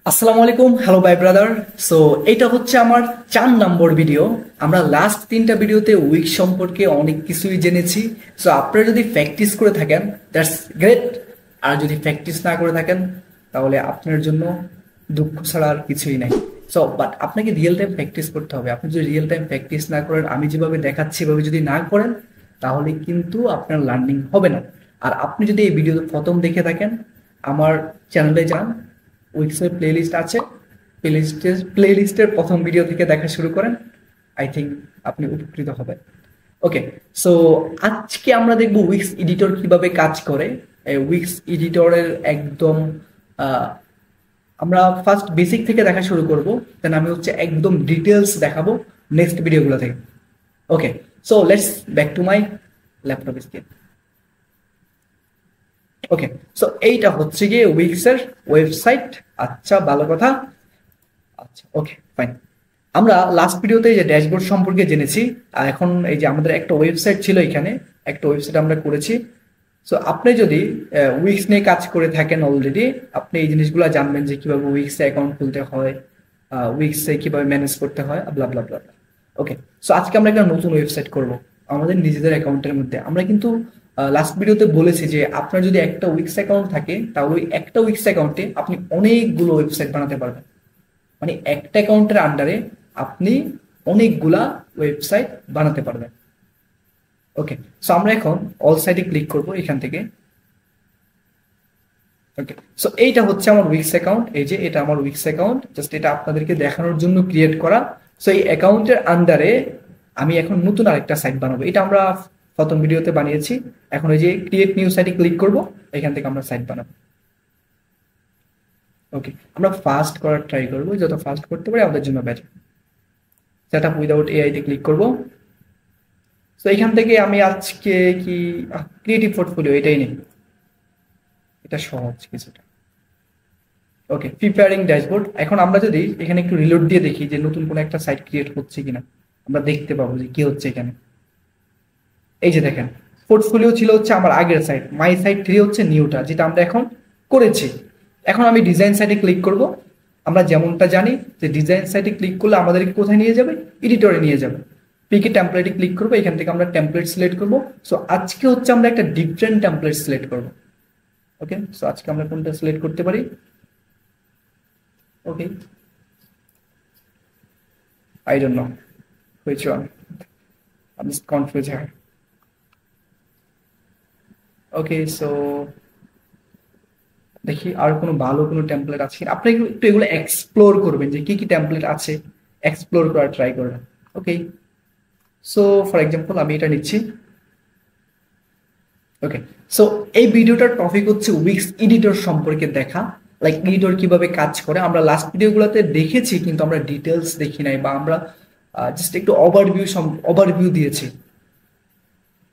আসসালামু আলাইকুম, hello bye brother. So এটা হচ্ছে আমার 4 নম্বর ভিডিও। আমরা লাস্ট 3টা ভিডিওতে উইক সম্পর্কে অনেক কিছুই জেনেছি। সো আপনারা যদি প্র্যাকটিস করে থাকেন দ্যাটস গ্রেট, আর যদি প্র্যাকটিস না করে থাকেন তাহলে আপনার জন্য দুঃখ ছাড়া আর কিছুই নাই। সো বাট আপনাকে রিয়েল টাইম প্র্যাকটিস করতে হবে। আপনি যদি রিয়েল টাইম প্র্যাকটিস না করেন, আমি যেভাবে দেখাচ্ছি এভাবে যদি না করেন, তাহলে কিন্তু আপনার লার্নিং হবে না। আর আপনি যদি এই ভিডিও প্রথম দেখে থাকেন, আমার চ্যানেলে যান, উইক্সের প্লেলিস্ট আছে, প্লেলিস্টের প্রথম ভিডিও থেকে দেখা শুরু করেন। আই থিঙ্ক আপনি উপকৃত হবেন। ওকে, সো আজকে আমরা দেখব উইক্স এডিটর কিভাবে কাজ করে। উইক্স এডিটরের একদম আহ, আমরা ফার্স্ট বেসিক থেকে দেখা শুরু করব, দেন আমি হচ্ছে একদম ডিটেলস দেখাবো নেক্সট ভিডিওগুলো থেকে। Okay, so let's back to my laptop screen. Okay, so এইটা হচ্ছে গিয়ে উইক্সের ওয়েবসাইট। আচ্ছা, ভালো কথা। আচ্ছা, ওকে, ফাইন। আমরা লাস্ট ভিডিওতে যে ড্যাশবোর্ড সম্পর্কে জেনেছি, আর এখন এই যে আমাদের একটা ওয়েবসাইট ছিল, এখানে একটা ওয়েবসাইট আমরা করেছি। সো আপনি যদি উইক্স নিয়ে কাজ করে থাকেন অলরেডি, আপনি এই জিনিসগুলো জানবেন যে কিভাবে উইক্সে অ্যাকাউন্ট খুলতে হয়, উইক্সে কিভাবে ম্যানেজ করতে হয়, ব্লা ব্লা ব্লা। ওকে, সো আজকে আমরা একটা নতুন ওয়েবসাইট করব আমাদের নিজেদের অ্যাকাউন্টের মধ্যে। আমরা কিন্তু লাস্ট ভিডিওতে বলেছি যে আপনার যদি একটা উইক্স অ্যাকাউন্ট থাকে, তাহলে ওই একটা উইক্স অ্যাকাউন্টে আপনি অনেকগুলো ওয়েবসাইট বানাতে পারবেন। মানে একটা অ্যাকাউন্টের আন্ডারে আপনি অনেকগুলা ওয়েবসাইট বানাতে পারবেন। ওকে, সো আমরা এখন অল সাইটে ক্লিক করব এখান থেকে। ওকে, সো এইটা হচ্ছে আমার উইক্স অ্যাকাউন্ট। এই যে এটা আমার উইক্স অ্যাকাউন্ট, জাস্ট এটা আপনাদেরকে দেখানোর জন্য ক্রিয়েট করা। সো এই অ্যাকাউন্টের আন্ডারে আমি এখন নতুন আরেকটা সাইট বানাবো। এটা আমরা প্রথম ভিডিওতে বানিয়েছি। এখন এই যে ক্রিয়েট নিউ সাইটে ক্লিক করব, এখান থেকে আমরা সাইট বানাবো। ওকে, আমরা ফাস্ট করার ট্রাই করবো, যত ফাস্ট করতে পারি আমাদের জন্য better. Set up without AI তে ক্লিক করব। তো এখান থেকে আমি আজকে কি ক্রিয়েটিভ পোর্টফোলিও এটাই নেই, এটা সহজ কিছুটা। ওকে, প্রিপেয়ারিং ড্যাশবোর্ড। এখন আমরা যদি এখানে একটু রিলোড দিয়ে দেখি যে নতুন কোনো একটা সাইট ক্রিয়েট হচ্ছে কিনা, আমরা দেখতে পাবো যে কি হচ্ছে এখানে। এই যে দেখেন, পোর্টফোলিও ছিল হচ্ছে আমার আগের সাইট, মাই সাইট 3 হচ্ছে নিউটা, যেটা আমরা এখন করেছি। এখন আমি ডিজাইন সাইটে ক্লিক করব। আমরা যেমনটা জানি যে ডিজাইন সাইটে ক্লিক করলে আমাদেরকে কোথায় নিয়ে যাবে, এডিটরে নিয়ে যাবে। পিকে টেমপ্লেটে ক্লিক করবো, এখান থেকে আমরা টেমপ্লেট সিলেক্ট করবো। সো আজকে হচ্ছে আমরা একটা ডিফারেন্ট টেমপ্লেট সিলেক্ট করবো। ওকে, সো আজকে আমরা কোনটা সিলেক্ট করতে পারি? ওকে, I don't know which one. I'm just confused here. Okay, so দেখি আর কোনো ভালো কোনো টেমপ্লেট আছে কিনা। আপনি একটু এগুলো এক্সপ্লোর করবেন যে কি কি টেমপ্লেট আছে, এক্সপ্লোর করার ট্রাই করবেন। ওকে, সো ফর এক্সাম্পল আমি এটা নিচ্ছি। ওকে, সো এই ভিডিওটার টপিক হচ্ছে উইক্স এডিটর সম্পর্কে দেখা, লাইক এডিটর কিভাবে কাজ করে। আমরা লাস্ট ভিডিওগুলোতে দেখেছি, কিন্তু আমরা ডিটেলস দেখি নাই, বা আমরা জাস্ট একটু ওভারভিউ দিয়েছি।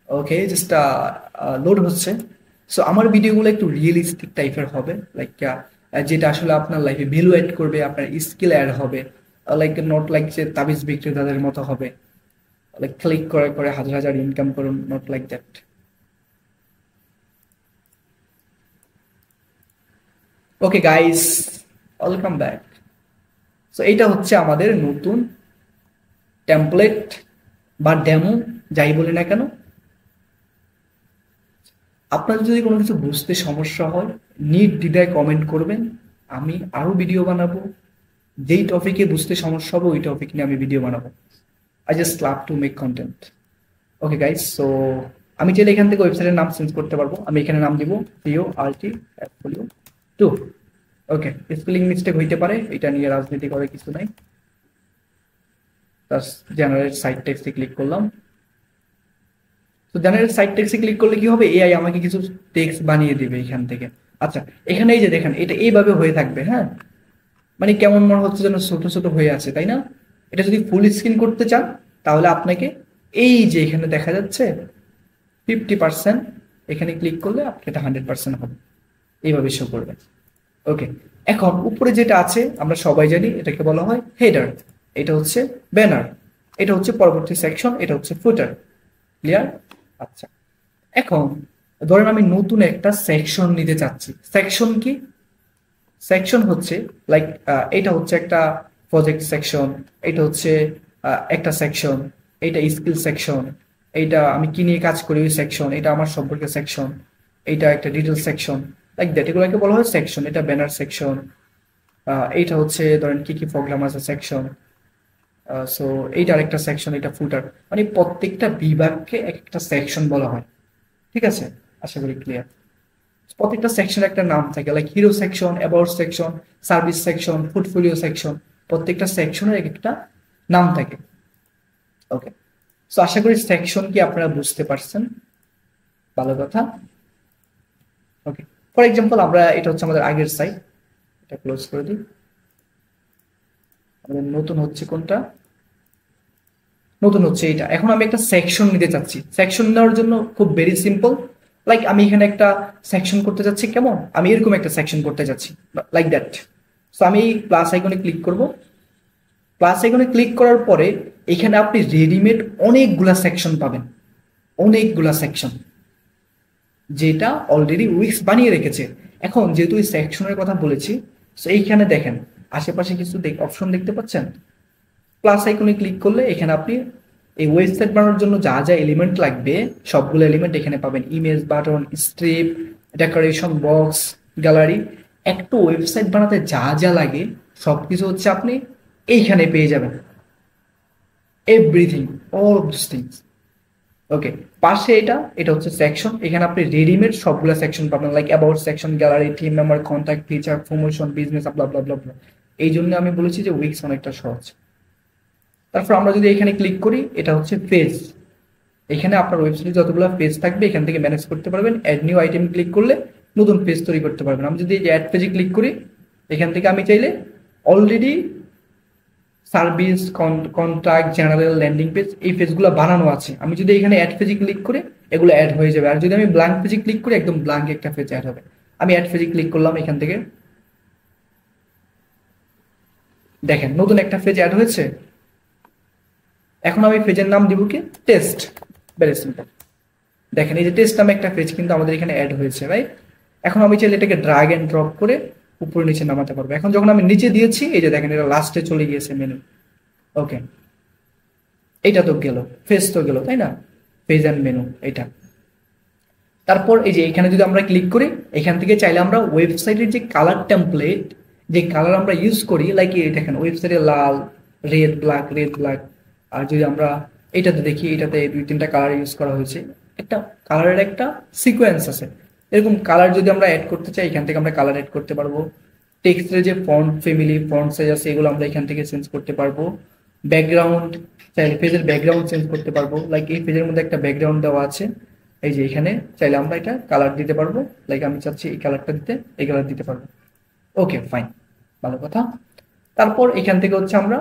ওকে, জাস্ট লোড হচ্ছে। সো আমার ভিডিওগুলো একটু রিয়েলিস্টিক টাইপের হবে, লাইক যেটা আসলে আপনার লাইফে ভ্যালু অ্যাড করবে, আপনার স্কিল অ্যাড হবে। লাইক নট লাইক যে তাবিজ বিক্রেতাদের মতো হবে, লাইক ক্লিক করে করে হাজার হাজার ইনকাম করুন, not like that. Okay guys, welcome back. So এইটা হচ্ছে আমাদের নতুন টেমপ্লেট বা ডেমো, যাই বলি না কেন। আপনার যদি কোনো কিছু বুঝতে সমস্যা হয়, নির্দ্বিধায় কমেন্ট করবেন, আমি আরো ভিডিও বানাবো। যেই টপিকে বুঝতে সমস্যা হবে ওই টপিক নিয়ে আমি ভিডিও বানাবো। I just love to make content. Okay guys, so আমি চাইলে এখান থেকে ওয়েবসাইটের নাম চেঞ্জ করতে পারবো। আমি এখানে নাম দিব PORT2। ওকে, স্পেলিং মিস্টেক হইতে পারে, এটা নিয়ে রাজনীতি করে কিছু নাই। জেনারেট সাইট টেক্সটে ক্লিক করলাম। তো জেনারেট সাইট টেক্সটে ক্লিক করলে কি হবে, এআই আমাকে কিছু টেক্সট বানিয়ে দিবে এখান থেকে। আচ্ছা, এখানে এই যে দেখেন, এটা এইভাবে হয়ে থাকবে। হ্যাঁ, মানে কেমন মনে হচ্ছে যেন ছোট ছোট হয়ে আছে, তাই না? এটা যদি ফুল স্ক্রিন করতে চান, তাহলে আপনাকে এই যে এখানে দেখা যাচ্ছে 50%, এখানে ক্লিক করলে এটা 100% হবে, এইভাবে শো করবে। ওকে, এখন উপরে যেটা আছে আমরা সবাই জানি, এটাকে বলা হয় হেডার, এটা হচ্ছে ব্যানার, এটা হচ্ছে পরবর্তী সেকশন, এটা হচ্ছে ফুটার। ক্লিয়ার? আচ্ছা, এখন ধরেন আমি নতুন একটা সেকশন নিতে চাচ্ছি। সেকশন কি? সেকশন হচ্ছে লাইক এটা হচ্ছে একটা প্রজেক্ট সেকশন, এটা হচ্ছে একটা সেকশন, এটা স্কিল সেকশন, এইটা আমি কি নিয়ে কাজ করি ওই সেকশন, এটা আমার সম্পর্কে সেকশন, এইটা একটা ডিটেল সেকশন, লাইক দ্যাট, এগুলোকে বলা হয় সেকশন। এটা ব্যানার সেকশন, এইটা হচ্ছে ধরেন কি কি প্রোগ্রাম আছে সেকশন। সো এইটা আরেকটা সেকশন, এটা ফুটার, মানে প্রত্যেকটা বিভাগকে এক একটা সেকশন বলা হয়। ঠিক আছে, আশা করি ক্লিয়ার। প্রত্যেকটা সেকশন একটা নাম থাকে, like hero section, about section, service section, portfolio section, প্রত্যেকটা সেকশনের এক একটা নাম থাকে। ওকে, সো আশা করি সেকশন কি আপনারা বুঝতে পারছেন, ভালো কথা। ওকে, ফর এক্সাম্পল আমরা, এটা হচ্ছে আমাদের আগের সাইট, এটা ক্লোজ করে দিই। আমাদের নতুন হচ্ছে কোনটা, নতুন হচ্ছে এইটা। এখন আমি একটা সেকশন নিতে চাচ্ছি। সেকশন নেওয়ার জন্য খুব ভেরি সিম্পল, লাইক আমি এখানে একটা সেকশন করতে যাচ্ছি, কেমন আমি এরকম একটা সেকশন করতে যাচ্ছি, লাইক দ্যাট। সো আমি প্লাস আইকনে ক্লিক করব। প্লাস আইকনে ক্লিক করার পরে এখানে আপনি রেডিমেড অনেকগুলা সেকশন পাবেন, অনেকগুলা সেকশন, যেটা অলরেডি উইক্স বানিয়ে রেখেছে। এখন যেহেতু এই সেকশনের কথা বলেছি, সো এইখানে দেখেন আশেপাশে কিছু অপশন দেখতে পাচ্ছেন। প্লাস আইকনে ক্লিক করলে এখানে আপনি এই ওয়েবসাইট বানানোর জন্য যা যা এলিমেন্ট লাগবে সবগুলো এলিমেন্ট এখানে পাবেন। Image, button, strip, decoration, box, gallery, একটা ওয়েবসাইট বানাতে যা যা লাগে সবকিছু হচ্ছে আপনি এইখানে পেয়ে যাবেন, everything, all of this things. Okay, পাশে এটা, এটা হচ্ছে সেকশন, এখানে আপনি রেডিমেড সবগুলো সেকশন পাবেন, like about section, gallery, team member, contact, feature, promotion, business, blah blah blah blah. এই জন্য আমি বলেছি যে উইক্স অনেকটা সহজ। তারপর আমরা যদি এখানে ক্লিক করি, এটা হচ্ছে পেজ। এখানে আপনার ওয়েবসাইটে যতগুলো পেজ থাকবে এখান থেকে ম্যানেজ করতে পারবেন। অ্যাড নিউ আইটেম ক্লিক করলে নতুন পেজ তৈরি করতে পারবেন। আমি যদি অ্যাড পেজে ক্লিক করি, এখান থেকে আমি চাইলে already service, contact, general, landing page, এই পেজগুলো বানানো আছে। আমি যদি এখানে অ্যাড পেজে ক্লিক করি এগুলো অ্যাড হয়ে যাবে। আর যদি আমি ব্ল্যাঙ্ক পেজে ক্লিক করি একদম ব্ল্যাঙ্ক একটা পেজ অ্যাড হবে। আমি অ্যাড পেজে ক্লিক করলাম, এখান থেকে দেখেন নতুন একটা পেজ অ্যাড হয়েছে। এখন আমি পেজের নাম দিব কি, টেস্ট, ভেরি সিম্পল। দেখেন এই যে টেস্ট নামে একটা পেজ কিন্তু আমাদের এখানে অ্যাড হয়েছে, রাইট। এখন আমি চাইলে এটাকে ড্রাগ এন্ড ড্রপ করে উপরে নিচে নামাতে পারবো। এখন যখন আমি নিচে দিয়েছি, এই যে দেখেন এটা লাস্টে চলে গিয়েছে মেনু। ওকে, এইটা তো গেল, পেজ তো গেল, তাই না, পেজ অ্যান্ড মেনু এইটা। তারপর এই যে এখানে যদি আমরা ক্লিক করি, এখান থেকে চাইলে আমরা ওয়েবসাইটের যে কালার টেমপ্লেট, যে কালার আমরা ইউজ করি, লাইক এই দেখেন ওয়েবসাইটে লাল, রেড, ব্ল্যাক, রেড, ব্ল্যাক। আর যদি আমরা এটাতে দেখি, এটাতে 2-3টা কালার ইউজ করা হয়েছে, একটা কালারের একটা সিকোয়েন্স আছে। এরকম কালার যদি আমরা অ্যাড করতে চাই, এখান থেকে আমরা কালার অ্যাড করতে পারবো। টেক্সটের যে ফন্ট ফ্যামিলি, ফন্ট সাইজ আছে, এগুলো আমরা এখান থেকে চেঞ্জ করতে পারবো। ব্যাকগ্রাউন্ড, চাইলে পেজের ব্যাকগ্রাউন্ড চেঞ্জ করতে পারবো, লাইক এই পেজের মধ্যে একটা ব্যাকগ্রাউন্ড দেওয়া আছে, এই যে এখানে চাইলে আমরা এটা কালার দিতে পারবো, লাইক আমি চাচ্ছি এই কালারটা দিতে, এই কালার দিতে পারবো। ওকে ফাইন, ভালো কথা। তারপর এখান থেকে হচ্ছে আমরা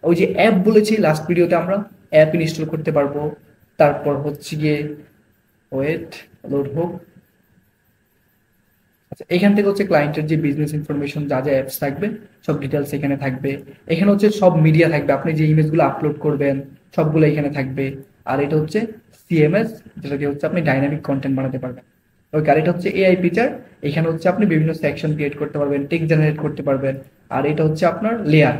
ওই যে অ্যাপ বলেছি লাস্ট ভিডিওতে, আমরা অ্যাপ ইনস্টল করতে পারবো। তারপর হচ্ছে গিয়ে ওয়েট, লোড হোক। আচ্ছা, এখান থেকে হচ্ছে ক্লায়েন্টের যে বিজনেস ইনফরমেশন, যা যা অ্যাপস থাকবে সব ডিটেলস এখানে থাকবে। এখানে হচ্ছে সব মিডিয়া থাকবে, আপনি যে ইমেজগুলো আপলোড করবেন সবগুলো এখানে থাকবে। আর এটা হচ্ছে সিএমএস, যেটা দিয়ে হচ্ছে আপনি ডাইনামিক কন্টেন্ট বানাতে পারবেন। ওকে, আর এটা হচ্ছে এআই ফিচার, এখানে হচ্ছে আপনি বিভিন্ন সেকশন ক্রিয়েট করতে পারবেন, টেক্সট জেনারেট করতে পারবেন। আর এটা হচ্ছে আপনার লেয়ার,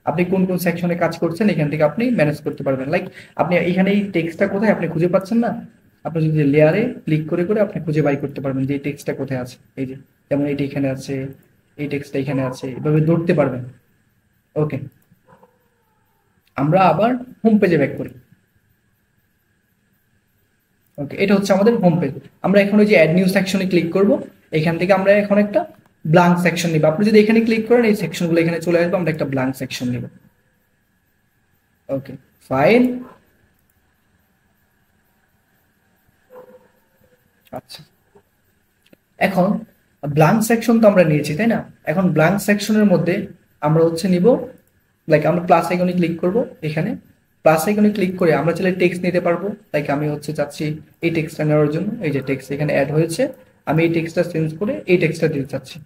আপনি কোন কোন সেকশনে কাজ করছেন এখান থেকে আপনি ম্যানেজ করতে পারবেন। লাইক আপনি এখানে এই টেক্সটটা কোথায় আপনি খুঁজে পাচ্ছেন না, আপনি যদি লেয়ারে ক্লিক করে করে আপনি খুঁজে বাই করতে পারবেন যে এই টেক্সটটা কোথায় আছে। এই যে যেমন এইটা এখানে আছে, এই টেক্সটটা এখানে আছে, এভাবে ধরতে পারবেন। ওকে, আমরা আবার হোম পেজে ব্যাক করি। ওকে, এটা হচ্ছে আমাদের হোম পেজ। আমরা এখন ওই যে অ্যাড নিউ সেকশনে ক্লিক করব, এখান থেকে আমরা এখন একটা ব্ল্যাঙ্ক সেকশন নিব। আপনি যদি এখানে ক্লিক করেন এই সেকশনগুলো এখানে চলে আসবে, আমরা একটা ব্ল্যাঙ্ক সেকশন নিব। Okay fine. আচ্ছা, এখন ব্ল্যাঙ্ক সেকশন তো আমরা নিয়েছি, তাই না। এখন ব্ল্যাঙ্ক সেকশনের মধ্যে আমরা হচ্ছে নিব, লাইক আমরা প্লাস আইকনে ক্লিক করব। এখানে প্লাস আইকনে ক্লিক করে আমরা চাইলে টেক্সট নিতে পারবো, লাইক আমি হচ্ছে চাচ্ছি এই টেক্সটটা নেওয়ার জন্য। এই যে টেক্সট এখানে অ্যাড হয়েছে, আমি এই টেক্সটটা চেঞ্জ করে এই টেক্সটটা দিতে চাচ্ছি।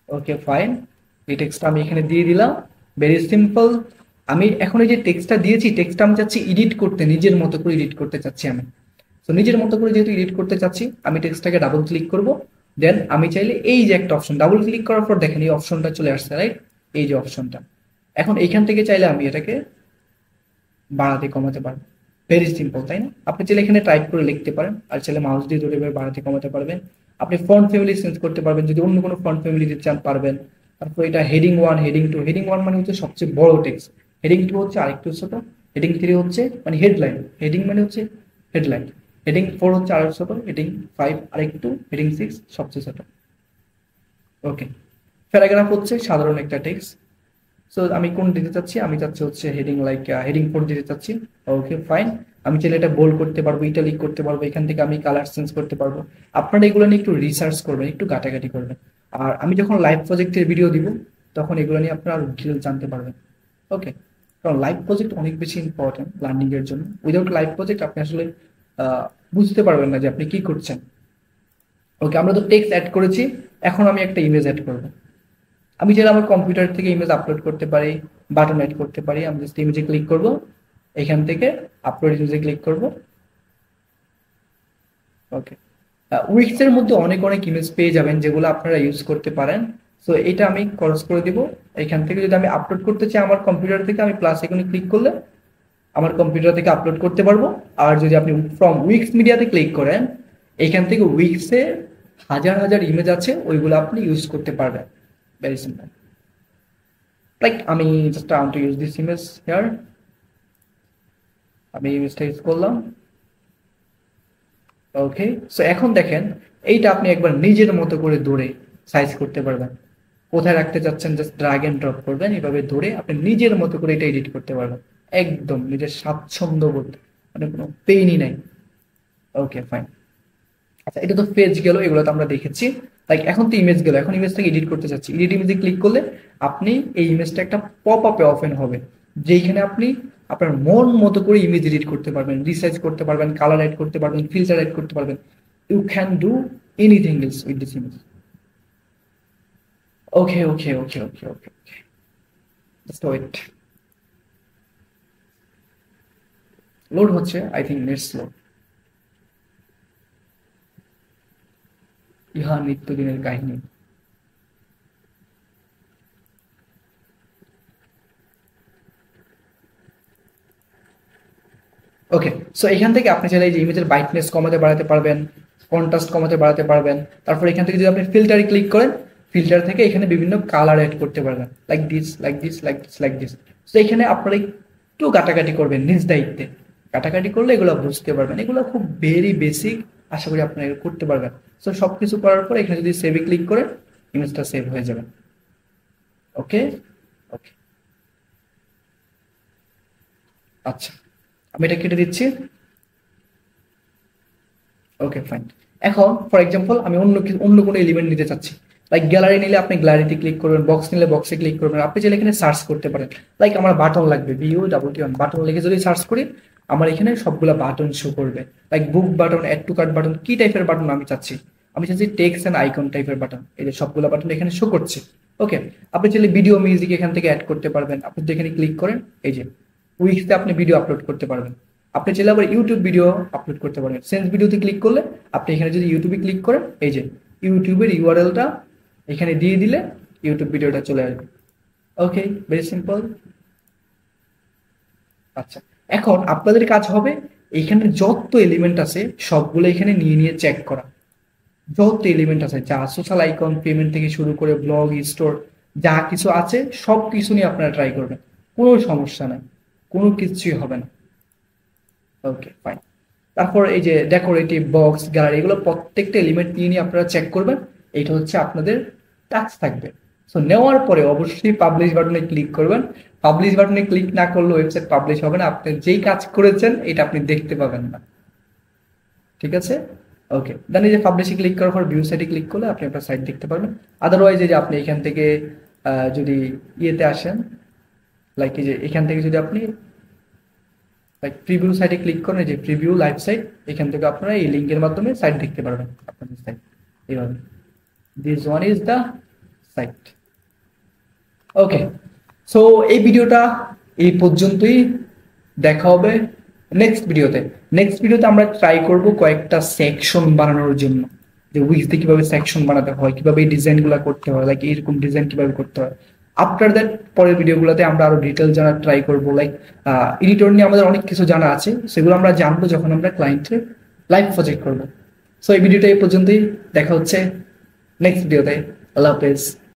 ওকে ফাইন, এই টেক্সটটা আমি এখানে দিয়ে দিলাম, ভেরি সিম্পল। আমি এখন এই যে টেক্সটটা দিয়েছি, টেক্সটটা আমি চাচ্ছি এডিট করতে, নিজের মতো করে এডিট করতে চাচ্ছি আমি। তো নিজের মতো করে যেহেতু এডিট করতে চাচ্ছি, আমি টেক্সটটাকে ডাবল ক্লিক করব, দেন আমি চাইলে এই যে একটা অপশন ডাবল ক্লিক করার পর দেখেন এই অপশনটা চলে আসছে, রাইট? এই যে অপশনটা, এখন এইখান থেকে চাইলে আমি এটাকে বাড়াতে কমাতে পারবো। ভেরি সিম্পল, তাই না? আপনি চাইলে এখানে টাইপ করে লিখতে পারেন, আর চাইলে মাউস দিয়ে ধরে বাড়াতে কমাতে পারবেন। আপনি ফন্ট ফ্যামিলি চেঞ্জ করতে পারবেন, যদি অন্য কোনো ফন্ট ফ্যামিলি দিতে চান পারবেন। তারপর এটা হেডিং 1, হেডিং 2, হেডিং 1 মানে হচ্ছে সবচেয়ে বড় টেক্সট, হেডিং 2 হচ্ছে আরেকটু ছোট, হেডিং 3 হচ্ছে মানে হেডলাইন, হেডিং মানে হচ্ছে হেডলাইন, হেডিং 4 হচ্ছে আরো ছোট, হেডিং 5 আরেকটু, হেডিং 6 সবচেয়ে ছোট। ওকে, প্যারাগ্রাফ হচ্ছে সাধারণ একটা টেক্সট। সো আমি কোন দিতে চাচ্ছি, আমি চাচ্ছি হচ্ছে হেডিং লাইক হেডিং 4 দিতে চাচ্ছি। ওকে ফাইন, আমি চাইলে এটা বোল্ড করতে পারবো, ইটালিক করতে পারবো, এখান থেকে আমি কালার চেঞ্জ করতে পারবো। আপনারা এগুলো নিয়ে একটু রিসার্চ করবেন, একটু ঘাটাঘাটি করবেন। আর আমি যখন লাইভ প্রজেক্টের ভিডিও দিব তখন এগুলো নিয়ে আপনারা আরো ডিটেল জানতে পারবেন। ওকে, কারণ লাইভ প্রজেক্ট অনেক বেশি ইম্পর্টেন্ট লার্নিং এর জন্য। উইদাউট লাইভ প্রজেক্ট আপনি আসলে বুঝতে পারবেন না যে আপনি কি করছেন। ওকে, আমরা তো টেক্সট অ্যাড করেছি, এখন আমি একটা ইমেজ অ্যাড করবো। আমি চাইলে আমার কম্পিউটার থেকে ইমেজ আপলোড করতে পারি, বাটন অ্যাড করতে পারি। আমি জাস্ট ইমেজে ক্লিক করব, এখান থেকে আপলোড ইমেজে ক্লিক করব। ওকে, উইক্স এর মধ্যে অনেক অনেক ইমেজ পেয়ে যাবেন যেগুলো আপনারা ইউজ করতে পারেন। সো এটা আমি ক্রস করে দিব। এখান থেকে যদি আমি আপলোড করতে চাই আমার কম্পিউটার থেকে, আমি প্লাস আইকনে ক্লিক করলে আমার কম্পিউটার থেকে আপলোড করতে পারবো। আর যদি আপনি ফ্রম উইক্স মিডিয়াতে ক্লিক করেন, এখান থেকে উইক্সে হাজার হাজার ইমেজ আছে, ওইগুলো আপনি ইউজ করতে পারবেন। Very simple. লাইক আমি just I want to use this image here, আমি ইমেজটা ইউজ করলাম। ওকে, সো এখন দেখেন এইটা আপনি একবার নিজের মতো করে ধরে সাইজ করতে পারবেন। কোথায় রাখতে চাচ্ছেন জাস্ট ড্র্যাগ এন্ড ড্রপ করবেন, এভাবে ধরে আপনি নিজের মতো করে এটা এডিট করতে পারবেন, একদম নিজের স্বাচ্ছন্দ্য বোধ, মানে কোনো পেইনই নাই। ওকে ফাইন, আচ্ছা এটা তো পেজ গেল, এগুলো তো আমরা দেখেছি। লাইক এখন তো ইমেজ গেল, এখন ইমেজটাকে এডিট করতে চাচ্ছি। এডিট ইমেজে ক্লিক করলে আপনি এই ইমেজটা একটা পপ আপে ওপেন হবে, যেখানে আপনি আপনার মন মতো করে ইমেজ এডিট করতে পারবেন, রিসাইজ করতে পারবেন, কালার অ্যাড করতে পারবেন, ফিল্টার অ্যাড করতে পারবেন। You can do anything else with this image. Okay okay okay okay okay okay, just wait, load হচ্ছে, আই থিঙ্ক নেট স্লো। ইহা নিত্যদিনের কাহিনী। ওকে, সো এখান থেকে আপনি চাইলে এই যে ইমেজের ব্রাইটনেস কমাতে বাড়াতে পারবেন, কন্ট্রাস্ট কমাতে বাড়াতে পারবেন। তারপর এখান থেকে যদি আপনি ফিল্টারে ক্লিক করেন, ফিল্টার থেকে এখানে বিভিন্ন কালার অ্যাড করতে পারবেন, like this like this like this like this. তো এখানে আপনারা একটু কাটাকাটি করবেন নিজ দায়িত্বে, কাটাকাটি করলে এগুলো বুঝতে পারবেন, এগুলো খুব ভেরি বেসিক, আশা করি আপনারা এগুলো করতে পারবেন। সো সবকিছু করার পর এখানে যদি সেভে ক্লিক করেন, ইমেজটা সেভ হয়ে যাবে। ওকে ওকে, আচ্ছা আমি এটা কেটে দিচ্ছি। ওকে ফাইন, এখন ফর এক্সাম্পল আমি অন্য কোনো এলিমেন্ট নিতে চাচ্ছি। লাইক গ্যালারি নিলে আপনি গ্যালারিতে ক্লিক করবেন, বক্স নিলে বক্সে ক্লিক করবেন। আপনি চাইলে এখানে সার্চ করতে পারেন, লাইক আমার বাটন লাগবে, BUTTON বাটন লিখে যদি সার্চ করি আমার এখানে সবগুলা বাটন শো করবে। Like book button, add to cart button, কি টাইপের বাটন আমি চাচ্ছি, আমি চাচ্ছি টেক্সট এন্ড আইকন টাইপের বাটন, এই যে সবগুলা বাটন এখানে শো করছে। ওকে, আপনি চাইলে ভিডিও মিউজিক এখান থেকে অ্যাড করতে পারবেন। আপনি যদি এখানে ক্লিক করেন, এই যে উইক্সতে আপনি ভিডিও আপলোড করতে পারবেন। আপনি চাইলে আবার ইউটিউব ভিডিও আপলোড করতে পারবেন। সেন্স ভিডিওতে ক্লিক করলে আপনি এখানে যদি ইউটিউবে ক্লিক করেন, এই যে ইউটিউবের ইউআরএলটা এখানে দিয়ে দিলে ইউটিউব ভিডিওটা চলে আসবে। ওকে, ভেরি সিম্পল। আচ্ছা, এখন আপনাদের কাজ হবে এখানে যত এলিমেন্ট আছে সবগুলো এখানে নিয়ে নিয়ে চেক করা। যত এলিমেন্ট আছে, যা সোশ্যাল আইকন, পেমেন্ট থেকে শুরু করে ব্লগ, স্টোর, যা কিছু আছে সব কিছু নিয়ে আপনারা ট্রাই করবেন, কোনো সমস্যা নাই, কোনো কিছুই হবে না। ওকে ফাইন, তারপর এই যে ডেকোরেটিভ, বক্স, গ্যালারি, এগুলো প্রত্যেকটা এলিমেন্ট নিয়ে নিয়ে আপনারা চেক করবেন। এইটা হচ্ছে আপনাদের টাস্ক থাকবে। সো নেওয়ার পরে অবশ্যই পাবলিশ বাটনে ক্লিক করবেন। পাবলিশ বাটনে ক্লিক না করলে ওয়েবসাইট পাবলিশ হবে না, আপনি যেই কাজ করেছেন এটা আপনি দেখতে পাবেন না, ঠিক আছে? ওকে, দেন এই যে পাবলিশে ক্লিক করার পর ভিউ সাইটে ক্লিক করলে আপনি আপনার সাইট দেখতে পারবেন। আদারওয়াইজ এই যে আপনি এখান থেকে যদি ইয়েতে আসেন, লাইক এই যে এখান থেকে যদি আপনি লাইক প্রিভিউ সাইটে ক্লিক করেন, যে প্রিভিউ লাইভ সাইট, এখান থেকে আপনারা এই লিঙ্কের মাধ্যমে সাইট দেখতে পারবেন আপনাদের সাইট এইভাবে। This one is the site. Okay, so এই ভিডিওটা এই পর্যন্তই, দেখা হবে নেক্সট ভিডিওতে। নেক্সট ভিডিওতে আমরা ট্রাই করব কয়েকটা সেকশন বানানোর জন্য, যে উইক্স দিয়ে কিভাবে সেকশন বানাতে হয়, কিভাবে এই ডিজাইনগুলো করতে হয়, লাইক এইরকম ডিজাইন কিভাবে করতে হয়। আফটার দ্যাট পরের ভিডিওগুলোতে আমরা আরো ডিটেল জানার ট্রাই করবো, লাইক এডিটর নিয়ে আমাদের অনেক কিছু জানা আছে, সেগুলো আমরা জানবো যখন আমরা ক্লায়েন্টের লাইভ প্রজেক্ট করবো। সো এই ভিডিওটা এই পর্যন্তই, দেখা হচ্ছে নেক্সট ভিডিওতে। আল্লাহ হাফেজ।